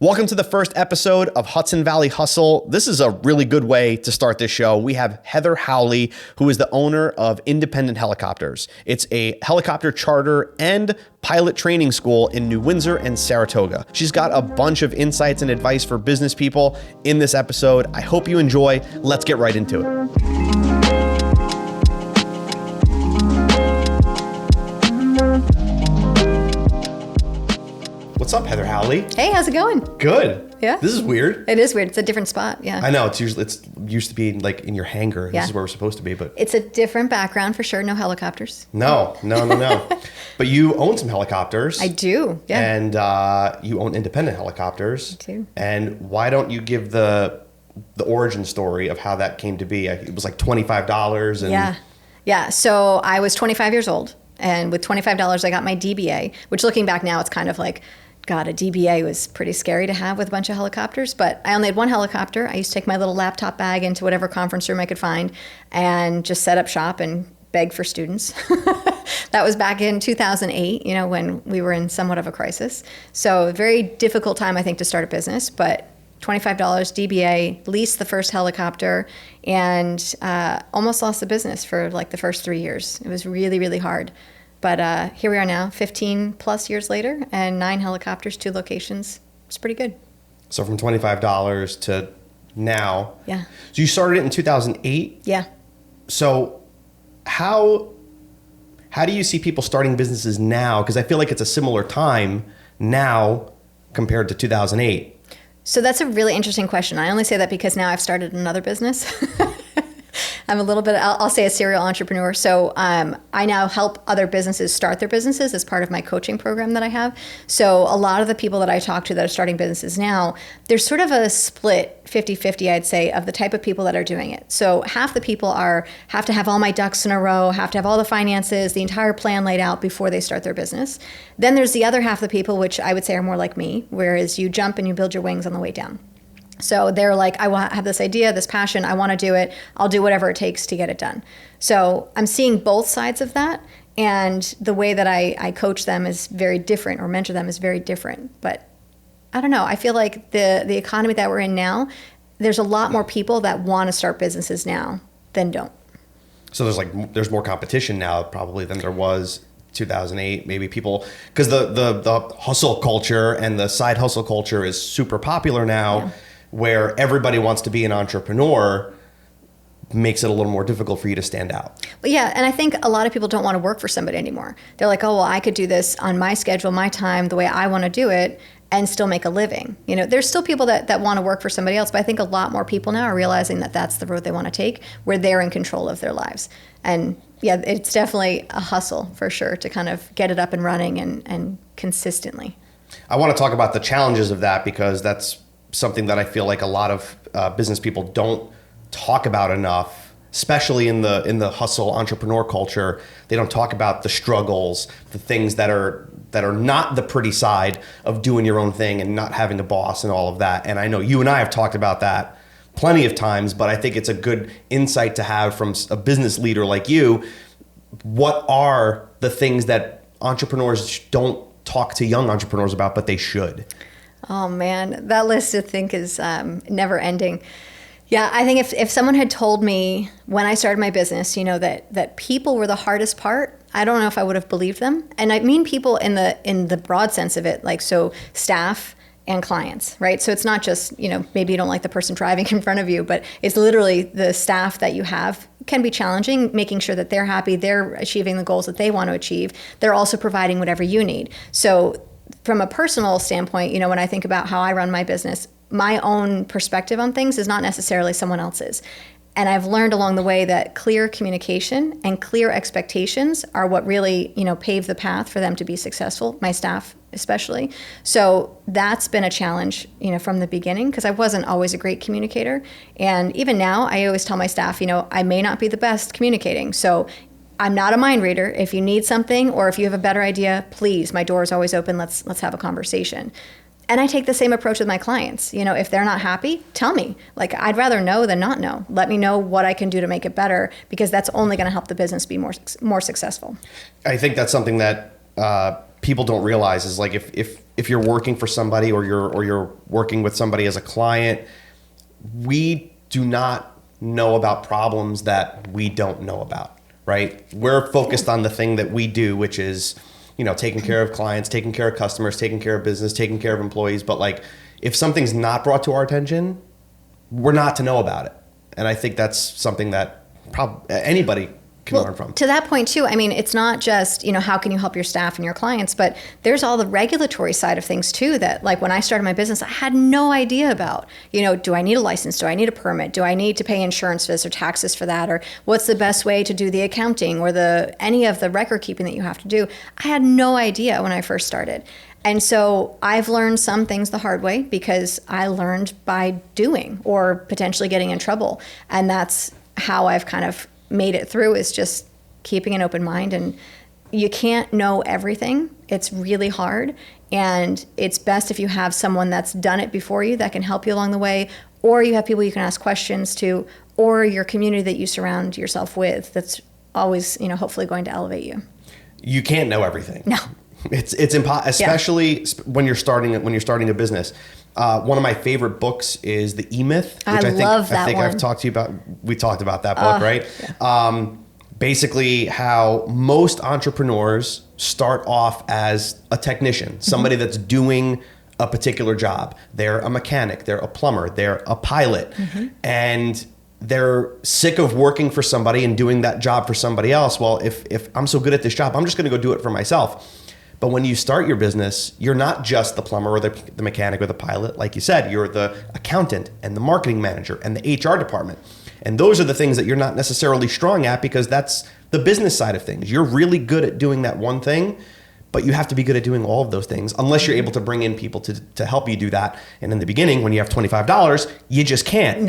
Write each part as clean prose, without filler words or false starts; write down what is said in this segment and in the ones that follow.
Welcome to the first episode of Hudson Valley Hustle. This is a really good way to start this show. We have Heather Howley, who is the owner of Independent Helicopters. It's a helicopter charter and pilot training school in New Windsor and Saratoga. She's got a bunch of insights and advice for business people in this episode. I hope you enjoy. Let's get right into it. What's up, Heather Howley? Hey, how's it going? Good. Yeah. This is weird. It is weird. It's a different spot. Yeah. I know. It's used to be like in your hangar. Yeah. This is where we're supposed to be, but It's a different background for sure. No helicopters. no. But you own some helicopters. I do. Yeah. And you own Independent Helicopters. I do. And why don't you give the origin story of how that came to be? It was like $25 and Yeah. Yeah. So I was 25 years old, and with $25, I got my DBA, which looking back now, it's kind of like, God, a DBA was pretty scary to have with a bunch of helicopters, but I only had one helicopter. I used to take my little laptop bag into whatever conference room I could find and just set up shop and beg for students. That was back in 2008, when we were in somewhat of a crisis. So very difficult time, I think, to start a business, but $25 DBA, leased the first helicopter, and almost lost the business for like the first 3 years. It was really, really hard. But here we are now, 15 plus years later, and 9 helicopters, 2 locations. It's pretty good. So from $25 to now. Yeah. So you started it in 2008. Yeah. So how do you see people starting businesses now? Because I feel like it's a similar time now compared to 2008. So that's a really interesting question. I only say that because now I've started another business. I'm a little bit, I'll say a serial entrepreneur. So I now help other businesses start their businesses as part of my coaching program that I have. So a lot of the people that I talk to that are starting businesses now, there's sort of a split 50-50, I'd say, of the type of people that are doing it. So half the people have to have all my ducks in a row, have to have all the finances, the entire plan laid out before they start their business. Then there's the other half of the people, which I would say are more like me, whereas you jump and you build your wings on the way down. So they're like, I have this idea, this passion, I want to do it. I'll do whatever it takes to get it done. So I'm seeing both sides of that. And the way that I coach them is very different, or mentor them is very different. But I don't know. I feel like the economy that we're in now, there's a lot more people that want to start businesses now than don't. So there's more competition now probably than there was 2008. Maybe people, because the hustle culture and the side hustle culture is super popular now. Yeah. Where everybody wants to be an entrepreneur, makes it a little more difficult for you to stand out. Well, yeah, and I think a lot of people don't want to work for somebody anymore. They're like, oh, well, I could do this on my schedule, my time, the way I want to do it, and still make a living. There's still people that want to work for somebody else, but I think a lot more people now are realizing that that's the road they want to take, where they're in control of their lives. And yeah, it's definitely a hustle for sure to kind of get it up and running and consistently. I want to talk about the challenges of that, because that's something that I feel like a lot of business people don't talk about enough, especially in the hustle entrepreneur culture. They don't talk about the struggles, the things that are not the pretty side of doing your own thing and not having a boss and all of that. And I know you and I have talked about that plenty of times, but I think it's a good insight to have from a business leader like you. What are the things that entrepreneurs don't talk to young entrepreneurs about, but they should? Oh man, that list I think is never ending. Yeah, I think if someone had told me when I started my business, that people were the hardest part, I don't know if I would have believed them. And I mean people in the broad sense of it, like so staff and clients, right? So it's not just, maybe you don't like the person driving in front of you, but it's literally the staff that you have can be challenging, making sure that they're happy, they're achieving the goals that they want to achieve. They're also providing whatever you need. So from a personal standpoint, when I think about how I run my business, my own perspective on things is not necessarily someone else's. And I've learned along the way that clear communication and clear expectations are what really, pave the path for them to be successful, my staff especially. So that's been a challenge, from the beginning, because I wasn't always a great communicator. And even now, I always tell my staff, I may not be the best communicating. So I'm not a mind reader. If you need something or if you have a better idea, please, my door is always open. Let's have a conversation. And I take the same approach with my clients. If they're not happy, tell me. Like, I'd rather know than not know. Let me know what I can do to make it better, because that's only going to help the business be more successful. I think that's something that people don't realize is like if you're working for somebody or you're working with somebody as a client, we do not know about problems that we don't know about, right? We're focused on the thing that we do, which is, taking care of clients, taking care of customers, taking care of business, taking care of employees. But like, if something's not brought to our attention, we're not to know about it. And I think that's something that anybody can learn from. To that point too, I mean, it's not just, how can you help your staff and your clients, but there's all the regulatory side of things too that, like, when I started my business, I had no idea about. Do I need a license? Do I need a permit? Do I need to pay insurance fees or taxes for that? Or what's the best way to do the accounting or any of the record keeping that you have to do? I had no idea when I first started. And so I've learned some things the hard way because I learned by doing or potentially getting in trouble. And that's how I've kind of made it through, is just keeping an open mind. And you can't know everything. It's really hard. And it's best if you have someone that's done it before you that can help you along the way, or you have people you can ask questions to, or your community that you surround yourself with that's always, hopefully going to elevate you. You can't know everything. No. It's impossible, especially when you're starting a business. One of my favorite books is The E-Myth, which I think I've talked to you about. We talked about that book, right? Yeah. Basically, how most entrepreneurs start off as a technician, somebody that's doing a particular job. They're a mechanic, they're a plumber, they're a pilot, and they're sick of working for somebody and doing that job for somebody else. Well, if I'm so good at this job, I'm just going to go do it for myself. But when you start your business, you're not just the plumber or the mechanic or the pilot. Like you said, you're the accountant and the marketing manager and the HR department. And those are the things that you're not necessarily strong at, because that's the business side of things. You're really good at doing that one thing, but you have to be good at doing all of those things unless you're able to bring in people to help you do that. And in the beginning, when you have $25, you just can't.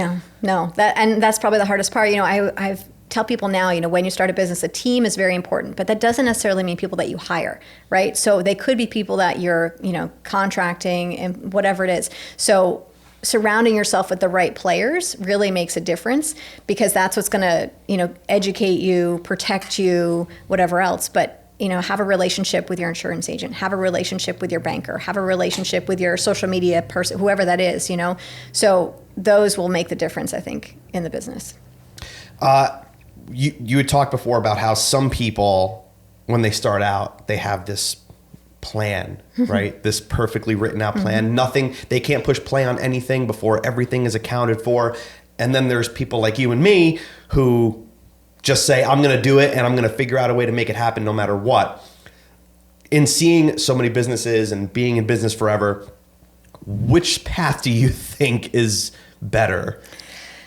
No. That's probably the hardest part. I've tell people now, when you start a business, a team is very important, but that doesn't necessarily mean people that you hire, right? So they could be people that you're, contracting and whatever it is. So surrounding yourself with the right players really makes a difference, because that's what's going to, educate you, protect you, whatever else. But, have a relationship with your insurance agent, have a relationship with your banker, have a relationship with your social media person, whoever that is, So those will make the difference, I think, in the business. You had talked before about how some people, when they start out, they have this plan, right? This perfectly written out plan. Nothing, they can't push play on anything before everything is accounted for. And then there's people like you and me who just say, I'm going to do it and I'm going to figure out a way to make it happen no matter what. In seeing so many businesses and being in business forever, which path do you think is better?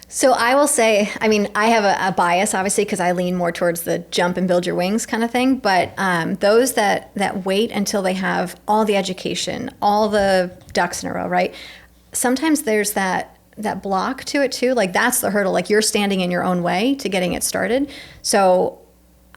So I will say, I have a bias, obviously, because I lean more towards the jump and build your wings kind of thing. But those that wait until they have all the education, all the ducks in a row, right? Sometimes there's that block to it too. Like, that's the hurdle. Like, you're standing in your own way to getting it started. So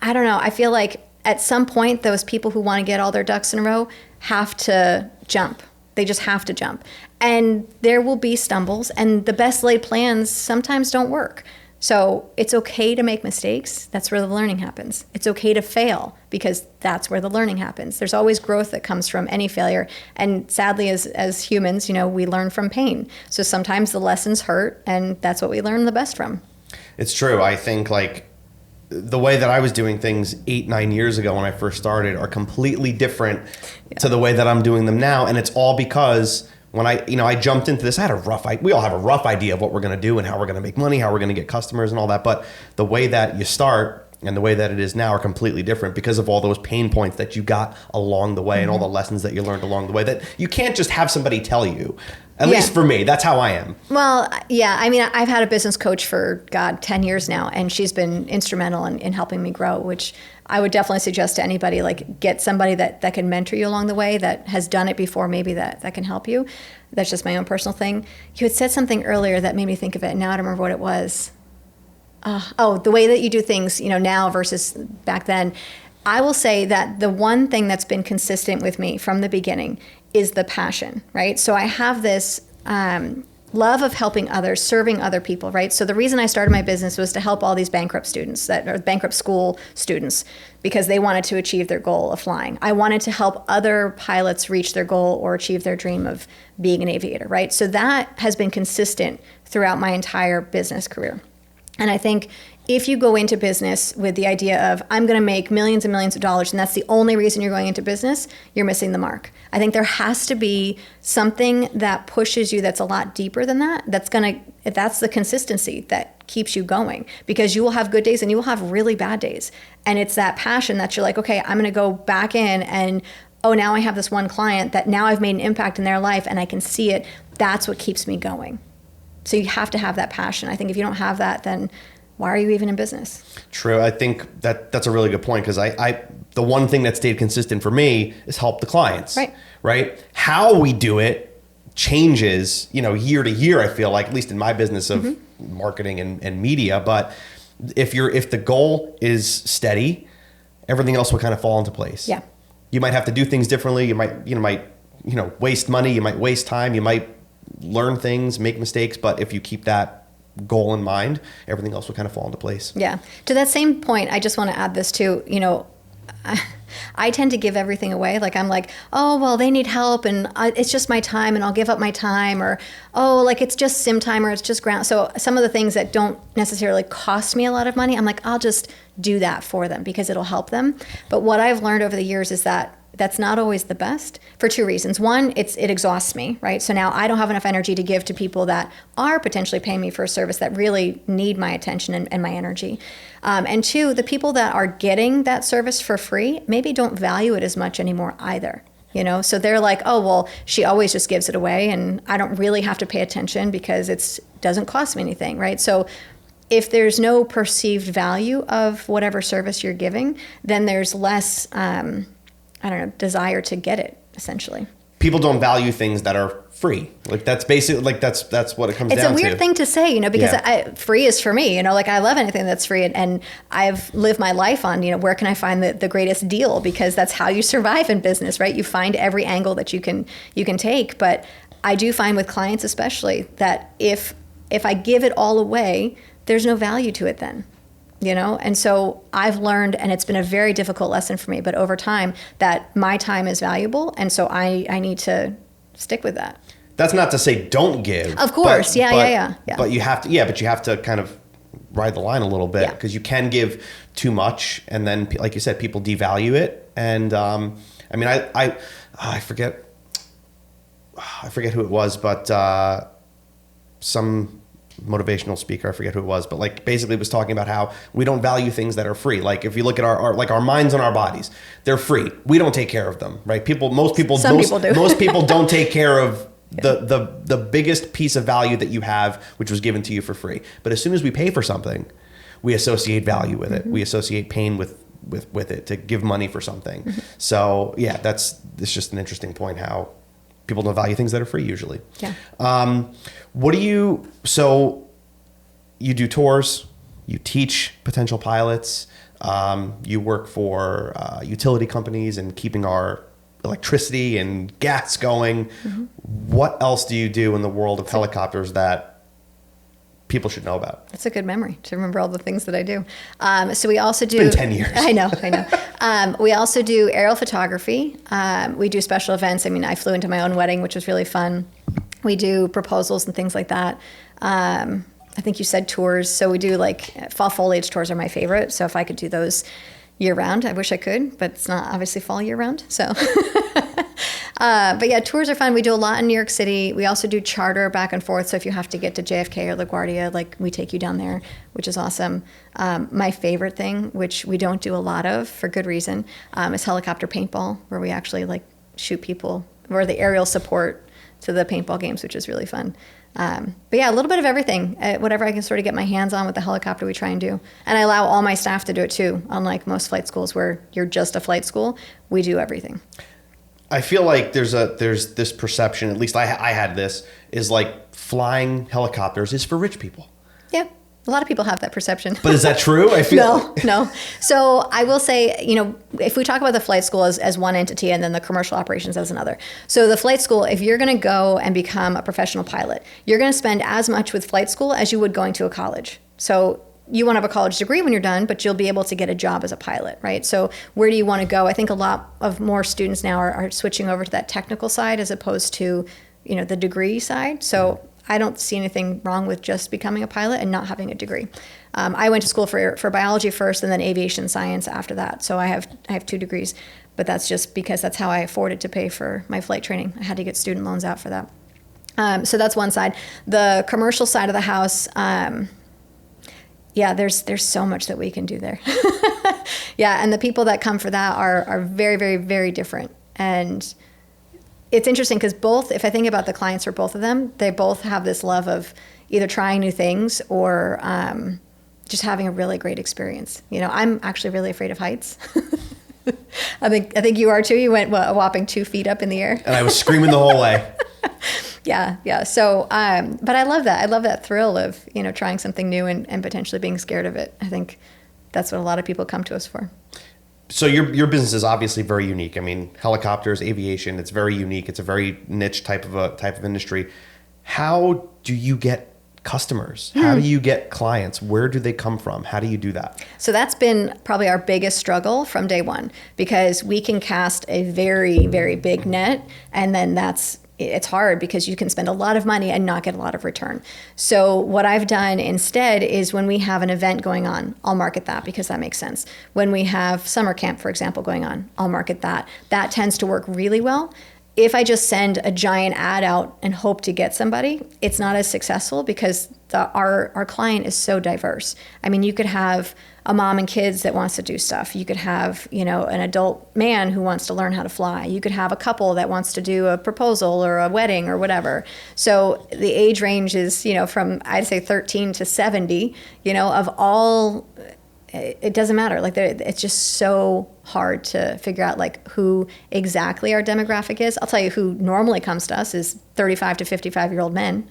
I don't know. I feel like at some point, those people who want to get all their ducks in a row have to jump. They just have to jump. And there will be stumbles, and the best laid plans sometimes don't work. So it's okay to make mistakes. That's where the learning happens. It's okay to fail, because that's where the learning happens. There's always growth that comes from any failure. And sadly, as humans, we learn from pain. So sometimes the lessons hurt, and that's what we learn the best from. It's true. I think, like, the way that I was doing things 8-9 years ago when I first started are completely different to the way that I'm doing them now. And it's all because when I jumped into this, we all have a rough idea of what we're going to do and how we're going to make money, how we're going to get customers and all that. But the way that you start and the way that it is now are completely different because of all those pain points that you got along the way and all the lessons that you learned along the way that you can't just have somebody tell you. At least for me, that's how I am. Well, yeah. I've had a business coach for, 10 years now, and she's been instrumental in helping me grow, which I would definitely suggest to anybody, like, get somebody that can mentor you along the way, that has done it before, maybe that can help you. That's just my own personal thing. You had said something earlier that made me think of it. Now I don't remember what it was. The way that you do things, now versus back then. I will say that the one thing that's been consistent with me from the beginning is the passion, right? So I have this love of helping others, serving other people, right? So the reason I started my business was to help all these bankrupt students or bankrupt school students because they wanted to achieve their goal of flying. I wanted to help other pilots reach their goal or achieve their dream of being an aviator, right? So that has been consistent throughout my entire business career. And I think if you go into business with the idea of, I'm going to make millions and millions of dollars, and that's the only reason you're going into business, you're missing the mark. I think there has to be something that pushes you that's a lot deeper than that. That's the consistency that keeps you going, because you will have good days and you will have really bad days. And it's that passion that you're like, okay, I'm going to go back in and, oh, now I have this one client that now I've made an impact in their life and I can see it. That's what keeps me going. So you have to have that passion. I think if you don't have that, then why are you even in business? True. I think that's a really good point, because I the one thing that stayed consistent for me is help the clients. Right? How we do it changes, year to year, I feel like, at least in my business of marketing and media. But if the goal is steady, everything else will kind of fall into place. Yeah. You might have to do things differently. You might waste money. You might waste time. You might learn things, make mistakes. But if you keep that goal in mind, everything else will kind of fall into place. Yeah. To that same point, I just want to add this too. I tend to give everything away. Like, I'm like, oh, well, they need help and it's just my time and I'll give up my time, or, oh, like it's just sim time or it's just ground. So some of the things that don't necessarily cost me a lot of money, I'm like, I'll just do that for them because it'll help them. But what I've learned over the years is that that's not always the best for two reasons. One, it exhausts me, right? So now I don't have enough energy to give to people that are potentially paying me for a service that really need my attention and my energy. And two, the people that are getting that service for free maybe don't value it as much anymore either. So they're like, oh, well, she always just gives it away and I don't really have to pay attention because it doesn't cost me anything, right? So if there's no perceived value of whatever service you're giving, then there's less desire to get it, essentially. People don't value things that are free. Like, that's basically, like, that's what it comes down to. It's a weird thing to say, because free is for me, like, I love anything that's free, and I've lived my life on, where can I find the greatest deal? Because that's how you survive in business, right? You find every angle that you can take. But I do find with clients especially that if I give it all away, there's no value to it then. And so I've learned, and it's been a very difficult lesson for me, but over time, that my time is valuable. And so I need to stick with that. That's not to say don't give. Of course. Yeah. But you have to kind of ride the line a little bit, because you can give too much. And then, like you said, people devalue it. And I forget who it was, but some motivational speaker, I forget who it was, but like basically was talking about how we don't value things that are free. Like, if you look at our minds and our bodies, they're free. We don't take care of them, right? Most people do. Most people don't take care of the biggest piece of value that you have, which was given to you for free. But as soon as we pay for something, we associate value with it. We associate pain with it, to give money for something. So yeah, it's just an interesting point how people don't value things that are free usually. Yeah. So you do tours, you teach potential pilots, you work for utility companies and keeping our electricity and gas going. What else do you do in the world of helicopters that people should know about? That's a good memory to remember all the things that I do. So we also do... It's been 10 years. I know. We also do aerial photography. We do special events. I flew into my own wedding, which was really fun. We do proposals and things like that. I think you said tours. So we do fall foliage tours are my favorite. So if I could do those year round, I wish I could, but it's not obviously fall year round. So, but yeah, tours are fun. We do a lot in New York City. We also do charter back and forth. So if you have to get to JFK or LaGuardia, we take you down there, which is awesome. My favorite thing, which we don't do a lot of for good reason, is helicopter paintball, where we actually shoot people, or the aerial support to the paintball games, which is really fun. But yeah, a little bit of everything. Whatever I can sort of get my hands on with the helicopter, we try and do. And I allow all my staff to do it too. Unlike most flight schools where you're just a flight school, we do everything. I feel like there's this perception, at least I had this, is like flying helicopters is for rich people. Yeah. A lot of people have that perception. But is that true? I feel No. So I will say, if we talk about the flight school as one entity and then the commercial operations as another. So the flight school, if you're going to go and become a professional pilot, you're going to spend as much with flight school as you would going to a college. So you won't have a college degree when you're done, but you'll be able to get a job as a pilot, right? So where do you want to go? I think a lot of more students now are switching over to that technical side as opposed to, the degree side. So I don't see anything wrong with just becoming a pilot and not having a degree. I went to school for biology first and then aviation science after that. So I have 2 degrees, but that's just because that's how I afforded to pay for my flight training. I had to get student loans out for that. So that's one side. The commercial side of the house, there's so much that we can do there. Yeah, and the people that come for that are very, very, very different. And it's interesting because if I think about the clients for both of them, they both have this love of either trying new things or just having a really great experience. I'm actually really afraid of heights. I think you are too. You went a whopping 2 feet up in the air. And I was screaming the whole way. Yeah. So, but I love that. I love that thrill of, trying something new and potentially being scared of it. I think that's what a lot of people come to us for. So your business is obviously very unique. I mean, helicopters, aviation, it's very unique. It's a very niche type of industry. How do you get customers? How do you get clients? Where do they come from? How do you do that? So that's been probably our biggest struggle from day one, because we can cast a very, very big net, and then it's hard because you can spend a lot of money and not get a lot of return. So what I've done instead is when we have an event going on, I'll market that because that makes sense. When we have summer camp, for example, going on, I'll market that. That tends to work really well. If I just send a giant ad out and hope to get somebody, it's not as successful because our client is so diverse. I mean, you could have a mom and kids that wants to do stuff. You could have, an adult man who wants to learn how to fly. You could have a couple that wants to do a proposal or a wedding or whatever. So the age range is, from I'd say 13 to 70, of all. It doesn't matter. Like, it's just so hard to figure out who exactly our demographic is. I'll tell you who normally comes to us is 35 to 55-year-old men,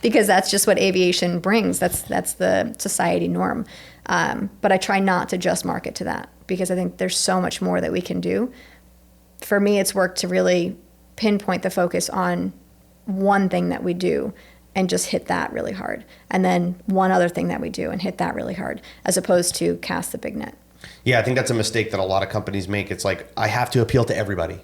because that's just what aviation brings. That's the society norm. But I try not to just market to that because I think there's so much more that we can do. For me, it's worked to really pinpoint the focus on one thing that we do and just hit that really hard. And then one other thing that we do and hit that really hard, as opposed to cast the big net. Yeah, I think that's a mistake that a lot of companies make. It's like, I have to appeal to everybody.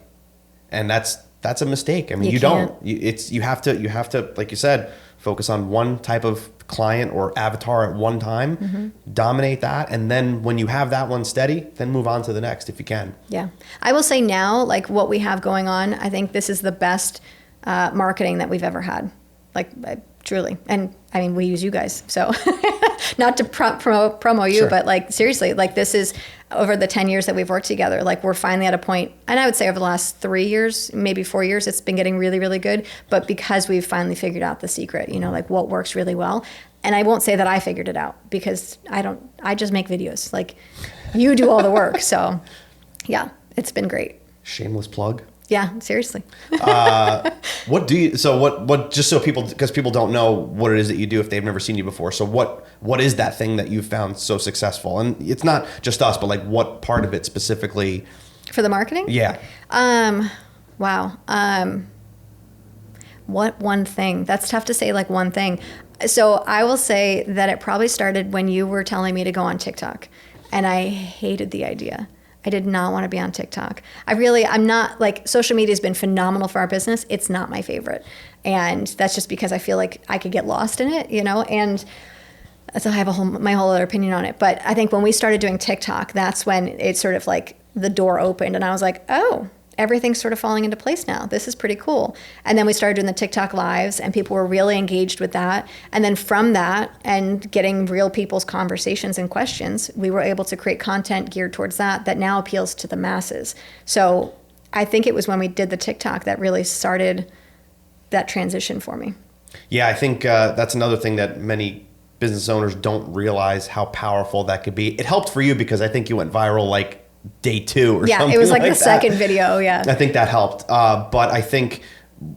And that's a mistake. I mean, you don't. You have to, like you said, focus on one type of client or avatar at one time, dominate that. And then when you have that one steady, then move on to the next if you can. Yeah. I will say now, what we have going on, I think this is the best marketing that we've ever had. Truly. And I mean, we use you guys. So not to promo you, sure. But seriously, this is over the 10 years that we've worked together. We're finally at a point, and I would say over the last 3 years, maybe 4 years, it's been getting really, really good. But because we've finally figured out the secret, what works really well. And I won't say that I figured it out because I just make videos. You do all the work. So yeah, it's been great. Shameless plug. Yeah, seriously. What just so because people don't know what it is that you do if they've never seen you before. So what is that thing that you've found so successful? And it's not just us, but what part of it specifically? For the marketing? Yeah. Wow. What one thing? That's tough to say one thing. So I will say that it probably started when you were telling me to go on TikTok, and I hated the idea. I did not want to be on TikTok. I'm not social media has been phenomenal for our business. It's not my favorite. And that's just because I feel like I could get lost in it, and so I have my whole other opinion on it. But I think when we started doing TikTok, that's when it sort of the door opened and I was like, oh, everything's sort of falling into place now. This is pretty cool. And then we started doing the TikTok lives and people were really engaged with that. And then from that and getting real people's conversations and questions, we were able to create content geared towards that now appeals to the masses. So I think it was when we did the TikTok that really started that transition for me. Yeah, I think that's another thing that many business owners don't realize how powerful that could be. It helped for you because I think you went viral day 2 or something. Yeah, it was the that. second video. Yeah, I think that helped. But I think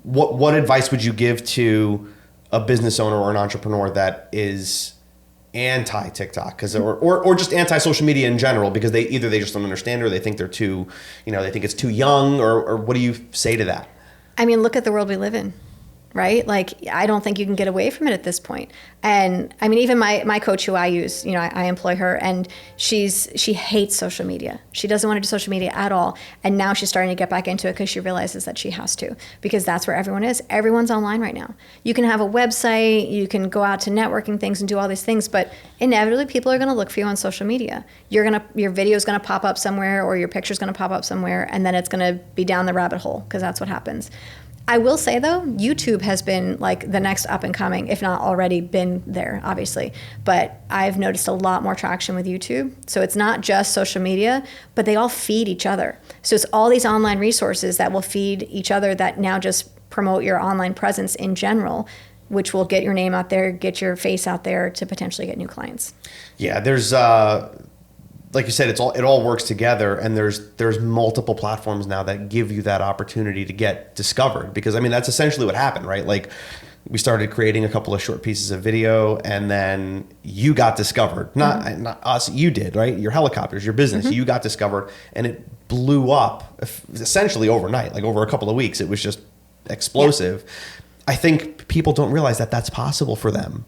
what advice would you give to a business owner or an entrepreneur that is anti TikTok or just anti social media in general because they just don't understand it, or they think they're too, they think it's too young, or what do you say to that? I mean, look at the world we live in, right? Like, I don't think you can get away from it at this point. And I mean, even my coach who I use, I employ her, and she hates social media. She doesn't want to do social media at all. And now she's starting to get back into it because she realizes that she has to, because that's where everyone is. Everyone's online right now. You can have a website, you can go out to networking things and do all these things, but inevitably people are going to look for you on social media. Your video is going to pop up somewhere, or your picture is going to pop up somewhere, and then it's going to be down the rabbit hole, because that's what happens. I will say, though, YouTube has been like the next up and coming, if not already been there, obviously. But I've noticed a lot more traction with YouTube. So it's not just social media, but they all feed each other. So it's all these online resources that will feed each other that now just promote your online presence in general, which will get your name out there, get your face out there to potentially get new clients. Yeah, there's like you said, it all works together, and there's multiple platforms now that give you that opportunity to get discovered, because I mean that's essentially what happened, right? Like, we started creating a couple of short pieces of video, and then you got discovered. Not us, you did, right? Your helicopters, your business, you got discovered, and it blew up essentially overnight. Like, over a couple of weeks, it was just explosive. Yeah. I think people don't realize that that's possible for them.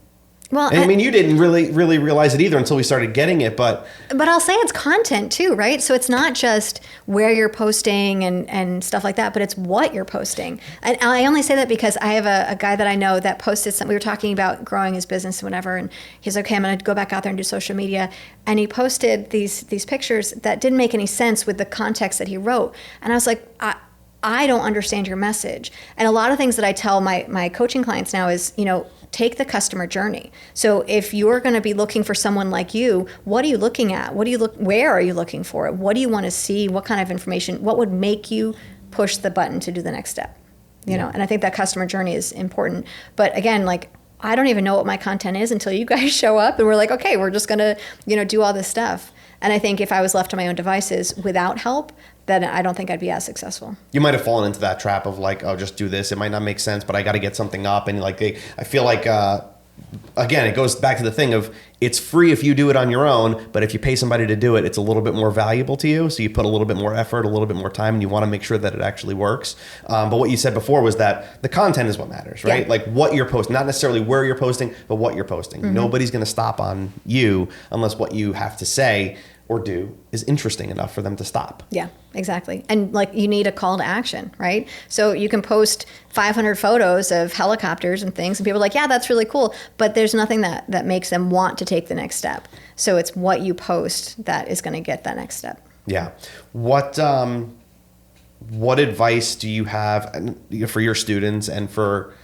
Well, and I mean, you didn't really realize it either until we started getting it, but I'll say it's content too, right? So it's not just where you're posting and stuff like that, but it's what you're posting. And I only say that because I have a guy that I know that posted something. We were talking about growing his business and whatever, and he's like, okay, I'm going to go back out there and do social media. And he posted these pictures that didn't make any sense with the context that he wrote. And I was like, I don't understand your message. And a lot of things that I tell my coaching clients now is, take the customer journey. So if you're going to be looking for someone like you, what are you looking at? Where are you looking for it? What do you want to see? What kind of information? What would make you push the button to do the next step? You know, and I think that customer journey is important. But again, like, I don't even know what my content is until you guys show up and we're like, okay, we're just going to, do all this stuff. And I think if I was left to my own devices without help, then I don't think I'd be as successful. You might have fallen into that trap of like, oh, just do this. It might not make sense, but I got to get something up. And like, I feel like, again, it goes back to the thing of it's free if you do it on your own, but if you pay somebody to do it, it's a little bit more valuable to you. So you put a little bit more effort, a little bit more time, and you want to make sure that it actually works. But what you said before was that the content is what matters, right? Yeah. Like what you're posting, not necessarily where you're posting, but what you're posting. Mm-hmm. Nobody's going to stop on you unless what you have to say or do is interesting enough for them to stop. Yeah, exactly. And like, you need a call to action, right? So you can post 500 photos of helicopters and things, and people are like, yeah, that's really cool. But there's nothing that makes them want to take the next step. So it's what you post that is going to get that next step. Yeah. What advice do you have for your students and for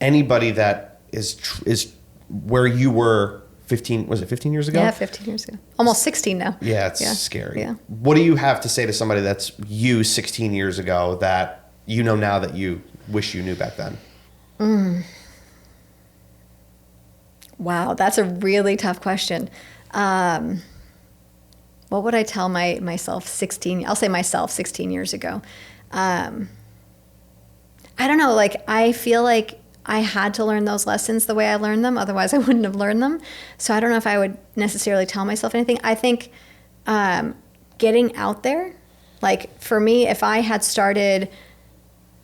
anybody that is where you were 15, was it 15 years ago? Yeah, 15 years ago. Almost 16 now. Yeah, it's scary. Yeah. What do you have to say to somebody that's you 16 years ago that you know now that you wish you knew back then? Wow, that's a really tough question. What would I tell myself 16? I'll say myself 16 years ago. I don't know. Like, I feel like I had to learn those lessons the way I learned them. Otherwise, I wouldn't have learned them. So I don't know if I would necessarily tell myself anything. I think getting out there, like for me, if I had started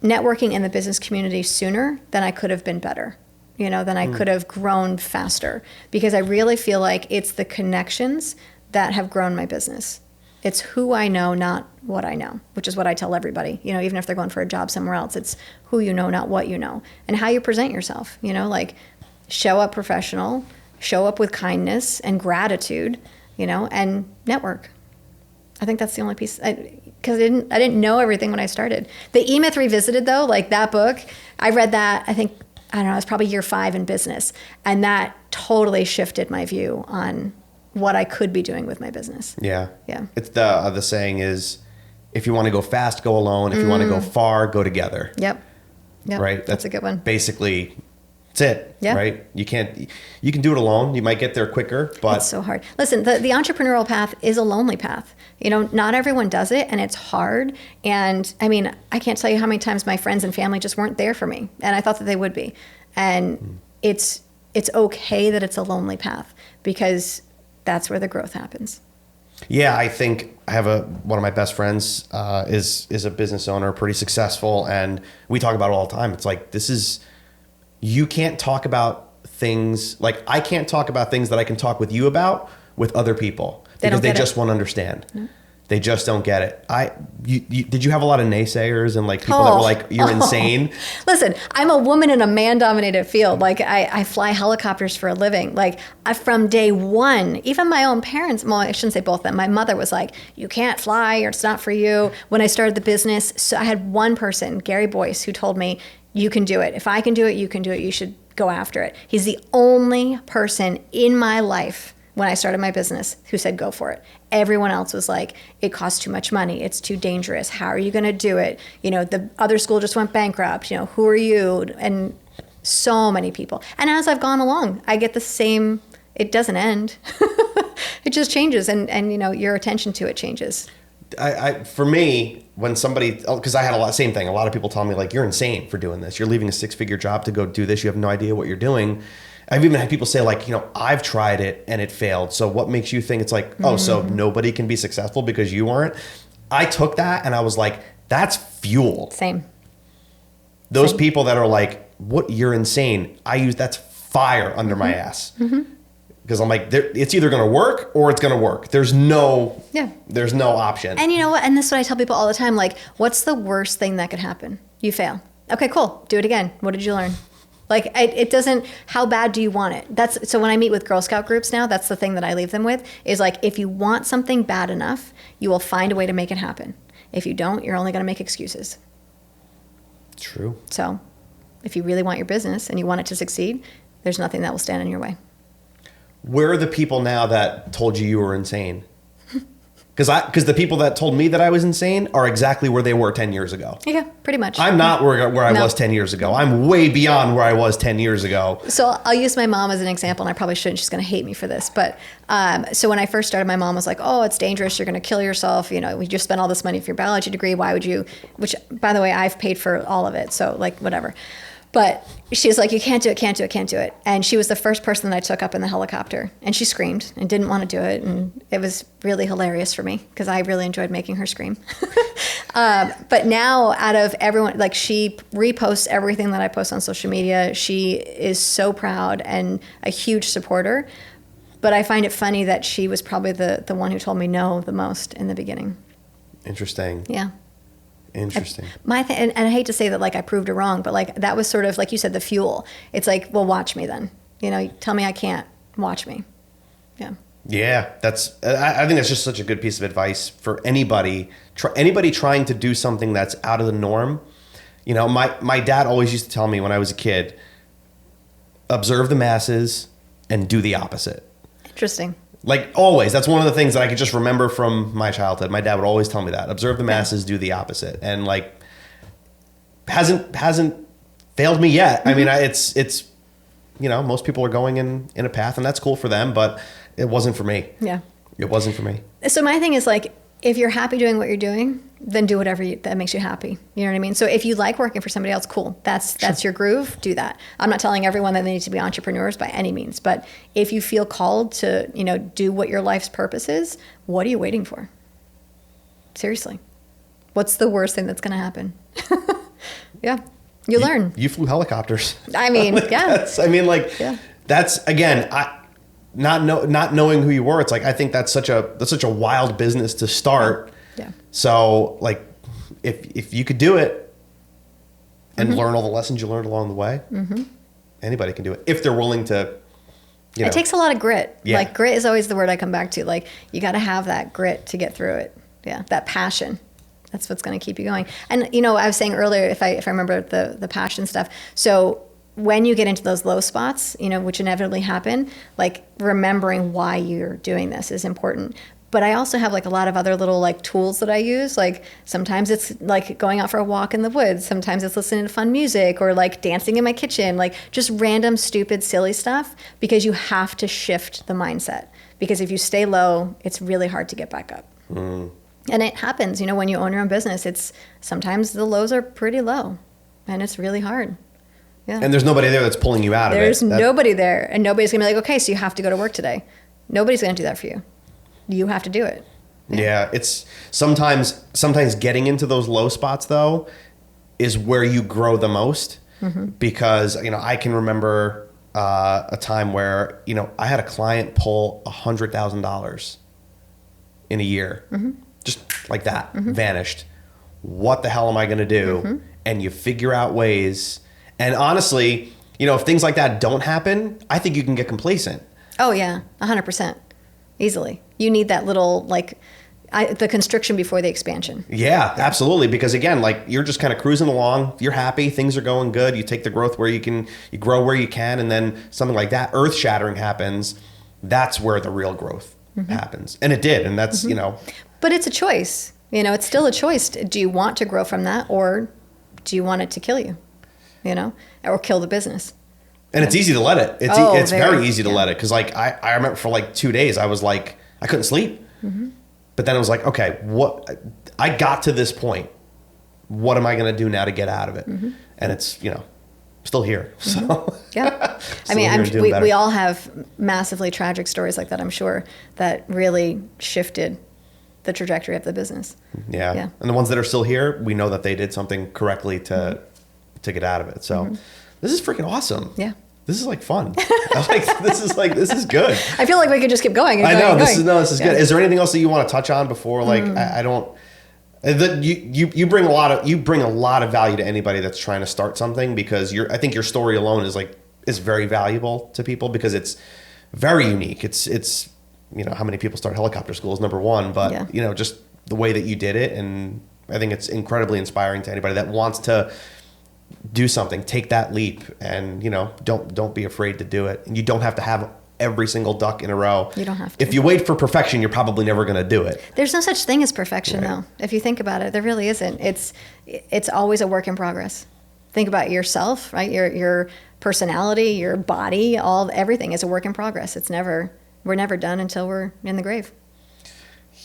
networking in the business community sooner, then I could have been better. Then I could have grown faster, because I really feel like it's the connections that have grown my business. It's who I know, not what I know, which is what I tell everybody. Even if they're going for a job somewhere else, it's who you know, not what you know, and how you present yourself. Like, show up professional, show up with kindness and gratitude, and network. I think that's the only piece, because I didn't know everything when I started. The E-Myth Revisited, though, like that book, I read that, I don't know, it was probably year 5 in business, and that totally shifted my view on what I could be doing with my business. Yeah. Yeah. It's the saying is, if you want to go fast, go alone. If you want to go far, go together. Yep. Right. That's a good one. Basically, that's it. Yeah. Right. You can do it alone. You might get there quicker, but it's so hard. Listen, the entrepreneurial path is a lonely path. Not everyone does it, and it's hard. And I mean, I can't tell you how many times my friends and family just weren't there for me, and I thought that they would be. And it's it's okay that it's a lonely path, because that's where the growth happens. Yeah, I think I have one of my best friends is a business owner, pretty successful, and we talk about it all the time. It's like, you can't talk about things, like I can't talk about things that I can talk with you about with other people, because they just won't understand. No. They just don't get it. Did you have a lot of naysayers and like people that were like, you're insane? Listen, I'm a woman in a man-dominated field. Like I fly helicopters for a living. Like from day one, even my own parents, well, I shouldn't say both of them. My mother was like, you can't fly, or it's not for you. When I started the business, so I had one person, Gary Boyce, who told me, you can do it. If I can do it, you can do it. You should go after it. He's the only person in my life when I started my business who said, go for it. Everyone else was like, it costs too much money. It's too dangerous. How are you going to do it? You know, the other school just went bankrupt. You know, who are you? And so many people. And as I've gone along, I get the same, it doesn't end. It just changes. And, you know, your attention to it changes. For me, when somebody, because I had same thing. A lot of people tell me like, you're insane for doing this. You're leaving a 6-figure job to go do this. You have no idea what you're doing. I've even had people say like, you know, I've tried it and it failed. So what makes you think it's like, oh, so nobody can be successful because you weren't? I took that and I was like, that's fuel. Same. Those people that are like, what, you're insane. That's fire under my ass. Because I'm like, it's either going to work or it's going to work. There's no option. And you know what? And this is what I tell people all the time. Like, what's the worst thing that could happen? You fail. Okay, cool. Do it again. What did you learn? Like, it doesn't, how bad do you want it? So when I meet with Girl Scout groups now, that's the thing that I leave them with, is like, if you want something bad enough, you will find a way to make it happen. If you don't, you're only going to make excuses. True. So if you really want your business and you want it to succeed, there's nothing that will stand in your way. Where are the people now that told you were insane? Because the people that told me that I was insane are exactly where they were 10 years ago. Yeah, pretty much. I'm not where I was 10 years ago. I'm way beyond where I was 10 years ago. So I'll use my mom as an example, and I probably shouldn't. She's going to hate me for this. But so when I first started, my mom was like, oh, it's dangerous. You're going to kill yourself. You know, we just spent all this money for your biology degree. Why would you? Which, by the way, I've paid for all of it. So like, whatever. But she's like, you can't do it, can't do it, can't do it. And she was the first person that I took up in the helicopter. And she screamed and didn't want to do it. And it was really hilarious for me because I really enjoyed making her scream. But now out of everyone, like she reposts everything that I post on social media. She is so proud and a huge supporter. But I find it funny that she was probably the one who told me no the most in the beginning. Interesting. Yeah. Interesting. And I hate to say that, like, I proved her wrong, but like that was sort of like you said, the fuel. It's like, well, watch me then. You know, tell me I can't. Watch me. Yeah. Yeah, I think that's just such a good piece of advice for anybody. Anybody trying to do something that's out of the norm. You know, my dad always used to tell me when I was a kid, observe the masses and do the opposite. Interesting. Like always, that's one of the things that I could just remember from my childhood. My dad would always tell me that. Observe the masses, do the opposite. And like hasn't failed me yet. Mm-hmm. I mean, it's you know, most people are going in a path and that's cool for them, but it wasn't for me. Yeah. It wasn't for me. So my thing is like, if you're happy doing what you're doing, then do whatever that makes you happy. You know what I mean? So if you like working for somebody else, cool. That's your groove. Do that. I'm not telling everyone that they need to be entrepreneurs by any means, but if you feel called to, you know, do what your life's purpose is, what are you waiting for? Seriously. What's the worst thing that's going to happen? Yeah. You learn. You flew helicopters. I mean, yeah. That's again, not knowing who you were. It's like, I think that's such a wild business to start. Yeah. So like, if you could do it and learn all the lessons you learned along the way, anybody can do it if they're willing to. You know. It takes a lot of grit. Yeah. Like grit is always the word I come back to. Like you got to have that grit to get through it. Yeah. That passion. That's what's going to keep you going. And you know, I was saying earlier, if I remember the passion stuff. So when you get into those low spots, you know, which inevitably happen, like remembering why you're doing this is important. But I also have like a lot of other little like tools that I use. Like sometimes it's like going out for a walk in the woods. Sometimes it's listening to fun music or like dancing in my kitchen, like just random, stupid, silly stuff, because you have to shift the mindset. Because if you stay low, it's really hard to get back up. Mm. And it happens, you know, when you own your own business, sometimes the lows are pretty low and it's really hard. Yeah. And there's nobody there that's pulling you out of it. There's nobody there, and nobody's going to be like, okay, so you have to go to work today. Nobody's going to do that for you. You have to do it. Yeah, it's sometimes getting into those low spots though is where you grow the most, because I can remember a time where I had a client pull $100,000 in a year, just like that, vanished. What the hell am I going to do? And you figure out ways. And honestly, if things like that don't happen, I think you can get complacent. Oh yeah, 100%, easily. You need that little the constriction before the expansion. Yeah, absolutely. Because again, you're just kind of cruising along. You're happy. Things are going good. You take the growth where you can. You grow where you can, and then something like that, earth shattering happens. That's where the real growth happens, and it did. And that's But it's a choice. It's still a choice. Do you want to grow from that, or do you want it to kill you? Or kill the business. And it's easy to let it. It's very easy to let it. Because I remember for 2 days, I was I couldn't sleep. But then I was like, okay, what? I got to this point. What am I going to do now to get out of it? And it's, still here. So yeah. I mean, we all have massively tragic stories like that, I'm sure, that really shifted the trajectory of the business. Yeah. And the ones that are still here, we know that they did something correctly to get out of it. So this is freaking awesome. Yeah. This is fun. This is good. I feel like we could just keep going. I know this is good. Is there anything else that you want to touch on before? I don't. You bring a lot of value to anybody that's trying to start something, because I think your story alone is very valuable to people, because it's very unique. It's how many people start helicopter schools, number one, but just the way that you did it, and I think it's incredibly inspiring to anybody that wants to do something. Take that leap, and don't be afraid to do it. And you don't have to have every single duck in a row. You don't have to. If you wait for perfection, you're probably never going to do it. There's no such thing as perfection, though. If you think about it, there really isn't. It's always a work in progress. Think about yourself, right? Your personality, your body, everything is a work in progress. We're never done until we're in the grave.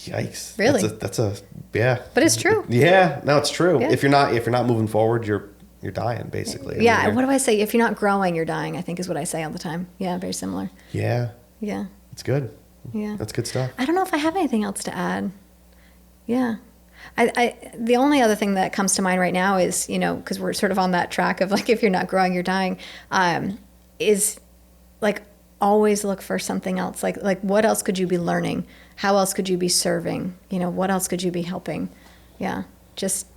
Yikes! Really? That's a yeah. But it's true. Yeah, no, it's true. Yeah. If you're not moving forward, you're dying, basically. Yeah. What do I say? If you're not growing, you're dying, I think is what I say all the time. Yeah, very similar. Yeah. Yeah. It's good. Yeah. That's good stuff. I don't know if I have anything else to add. Yeah. The only other thing that comes to mind right now is, because we're sort of on that track of if you're not growing, you're dying, is always look for something else. Like what else could you be learning? How else could you be serving? What else could you be helping? Yeah. Just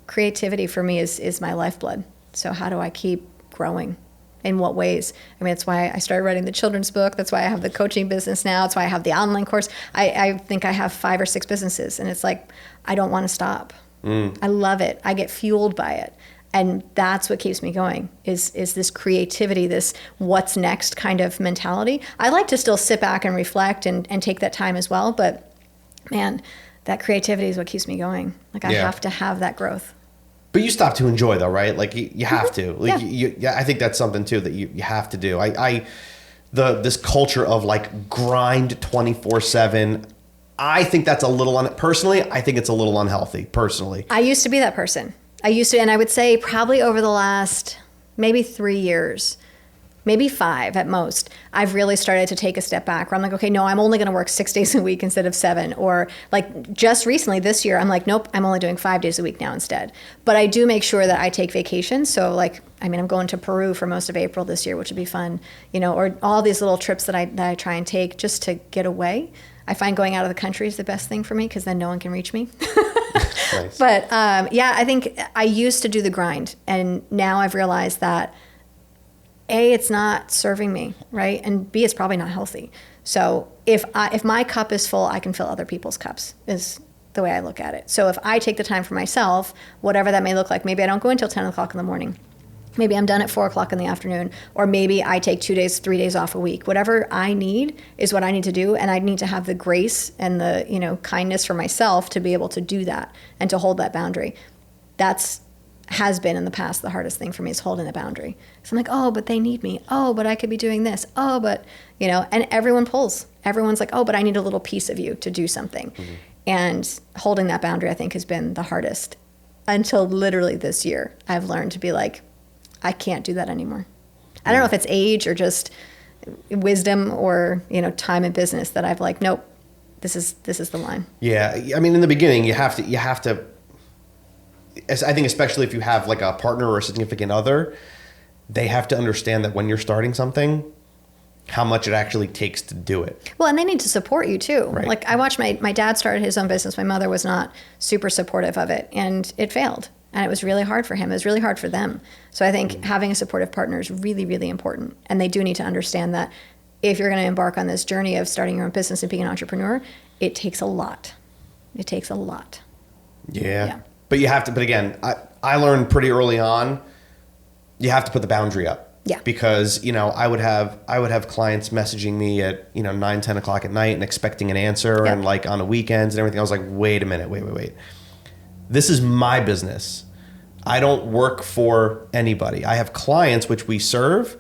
creativity for me is my lifeblood. So how do I keep growing? In what ways? I mean, that's why I started writing the children's book. That's why I have the coaching business now. That's why I have the online course. I think I have 5 or 6 businesses, and it's I don't want to stop. I love it. I get fueled by it. And that's what keeps me going is this creativity, this what's next kind of mentality. I like to still sit back and reflect and take that time as well. But man, that creativity is what keeps me going. I have to have that growth. But you stop to enjoy, though, right? You have to. I think that's something too that you have to do. This culture of grind 24/7. I think that's a little personally. I think it's a little unhealthy. Personally, I used to be that person. And I would say probably over the last maybe 3 years, maybe 5 at most, I've really started to take a step back where I'm okay, no, I'm only going to work 6 days a week instead of 7. Or just recently this year, I'm nope, I'm only doing 5 days a week now instead. But I do make sure that I take vacations. So I'm going to Peru for most of April this year, which would be fun, or all these little trips that I try and take just to get away. I find going out of the country is the best thing for me because then no one can reach me. Nice. But I think I used to do the grind, and now I've realized that A, it's not serving me, right? And B, it's probably not healthy. So if my cup is full, I can fill other people's cups is the way I look at it. So if I take the time for myself, whatever that may look like, maybe I don't go until 10 o'clock in the morning. Maybe I'm done at 4 o'clock in the afternoon, or maybe I take 2 days, 3 days off a week. Whatever I need is what I need to do, and I need to have the grace and the kindness for myself to be able to do that and to hold that boundary. Has been in the past the hardest thing for me is holding the boundary. So I'm oh, but they need me. Oh, but I could be doing this. Oh, but and everyone pulls. Everyone's oh, but I need a little piece of you to do something. Mm-hmm. And holding that boundary, I think, has been the hardest until literally this year. I've learned to be I can't do that anymore. I don't know if it's age or just wisdom or, time in business that I've like, nope, this is the line. Yeah. I mean, in the beginning, you have to, I think especially if you have like a partner or a significant other, they have to understand that when you're starting something, how much it actually takes to do it. Well, and they need to support you too. Right. Like I watched my dad started his own business. My mother was not super supportive of it, and it failed. And it was really hard for him. It was really hard for them. So I think having a supportive partner is really, really important. And they do need to understand that if you're going to embark on this journey of starting your own business and being an entrepreneur, it takes a lot. It takes a lot. Yeah. But you have to, but again, I learned pretty early on, you have to put the boundary up. Yeah. Because, I would have clients messaging me at, 9, 10 o'clock at night and expecting an answer and like on the weekends and everything. I was like, wait a minute, wait. This is my business. I don't work for anybody. I have clients which we serve,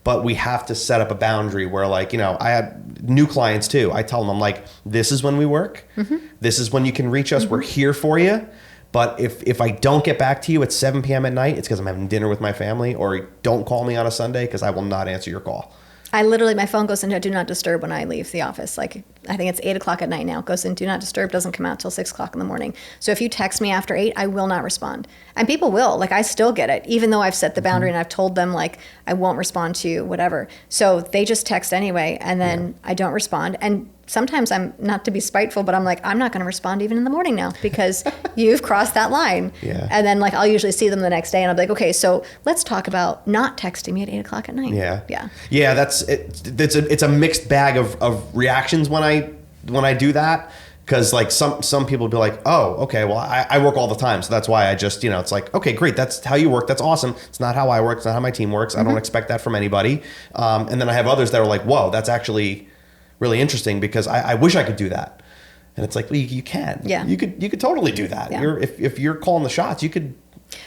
but we have to set up a boundary where like, I have new clients too. I tell them, I'm like, this is when we work. Mm-hmm. This is when you can reach us. Mm-hmm. We're here for you. But if I don't get back to you at 7 p.m. at night, it's because I'm having dinner with my family, or don't call me on a Sunday because I will not answer your call. My phone goes into do not disturb when I leave the office. Like, I think it's 8 o'clock at night now. It goes in do not disturb, doesn't come out till 6 o'clock in the morning. So if you text me after 8, I will not respond. And people will. Like, I still get it, even though I've set the boundary and I've told them, like, I won't respond to you, whatever. So they just text anyway, and then I don't respond. And sometimes I'm not to be spiteful, but I'm like, I'm not going to respond even in the morning now because you've crossed that line. Yeah. And then like, I'll usually see them the next day and I'll be like, okay, so let's talk about not texting me at 8 o'clock at night. Yeah. Yeah. Yeah. That's it. It's a mixed bag of reactions when I do that. Cause like some people be like, oh, okay, well I work all the time. So that's why I just, it's like, okay, great. That's how you work. That's awesome. It's not how I work. It's not how my team works. Mm-hmm. I don't expect that from anybody. And then I have others that are like, whoa, that's actually really interesting because I wish I could do that. And it's like, well, you can. Yeah. You could totally do that. Yeah. If you're calling the shots, you could.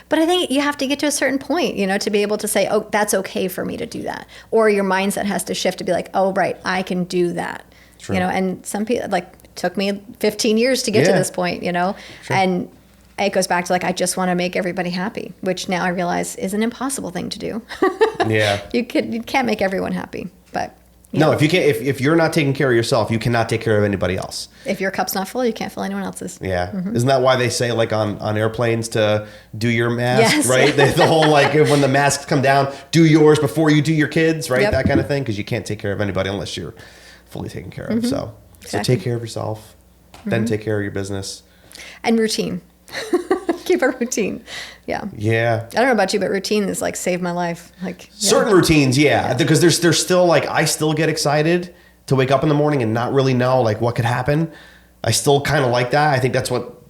But I think you have to get to a certain point, to be able to say, oh, that's okay for me to do that. Or your mindset has to shift to be like, oh, right, I can do that. True. And some people, like, it took me 15 years to get to this point, Sure. And it goes back to like, I just want to make everybody happy, which now I realize is an impossible thing to do. Yeah. You can't make everyone happy, but. No, if you can't, if you're not taking care of yourself, you cannot take care of anybody else. If your cup's not full, you can't fill anyone else's. Yeah. Mm-hmm. Isn't that why they say like on airplanes to do your mask, yes. right? The whole like when the masks come down, do yours before you do your kids, right? Yep. That kind of thing. Because you can't take care of anybody unless you're fully taken care of. Mm-hmm. So Exactly. take care of yourself, then take care of your business. And routine. Keep a routine. Yeah. Yeah. I don't know about you, but routine is like saved my life. Like certain routines, yeah. Because there's still like I still get excited to wake up in the morning and not really know like what could happen. I still kind of like that. I think that's what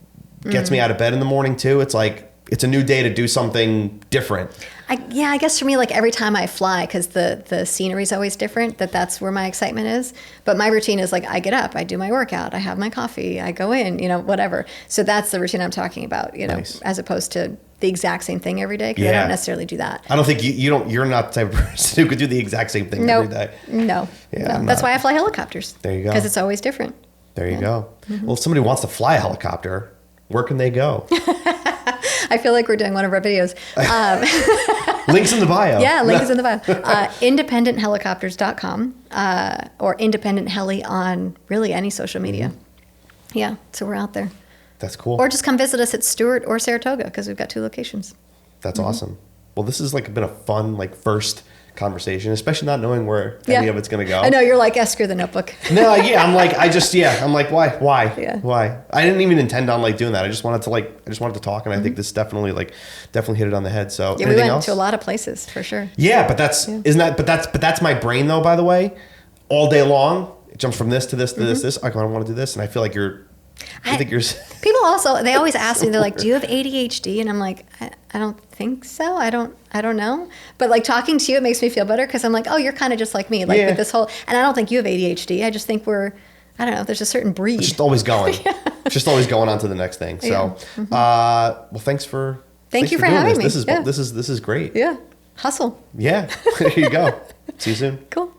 gets me out of bed in the morning too. It's like it's a new day to do something different. I guess for me, like every time I fly, because the scenery is always different, that's where my excitement is. But my routine is like I get up, I do my workout, I have my coffee, I go in, whatever. So that's the routine I'm talking about, Nice. as opposed to the exact same thing every day, because I don't necessarily do that. I don't think you're not the type of person who could do the exact same thing every day. No. Yeah, no. That's why I fly helicopters. There you go. Because it's always different. There you go. Mm-hmm. Well, if somebody wants to fly a helicopter, where can they go? I feel like we're doing one of our videos. Links in the bio. Yeah, link is in the bio. Independenthelicopters.com or Independent Heli on really any social media. Mm-hmm. Yeah, so we're out there. That's cool. Or just come visit us at Stewart or Saratoga because we've got 2 locations. That's awesome. Well, this has been a fun first conversation, especially not knowing where any of it's going to go. I know, you're like Esker the Notebook. No, yeah, I'm like why? Yeah. Why? I didn't even intend on doing that. I just wanted to talk, and I think this definitely hit it on the head. So yeah, we went to a lot of places for sure. Yeah, but that's my brain though, by the way. All day long, it jumps from this to this to this. I want to do this, and I feel like people also, they always ask me, they're like, do you have ADHD? And I'm like, I don't think so. I don't know. But talking to you, it makes me feel better because I'm like, oh, you're kind of just like me. With this whole, and I don't think you have ADHD. I just think I don't know, there's a certain breed. It's just always going. It's just always going on to the next thing. So, well, thanks for Thank you for having this. me. This is great. Yeah. Hustle. Yeah. There you go. See you soon. Cool.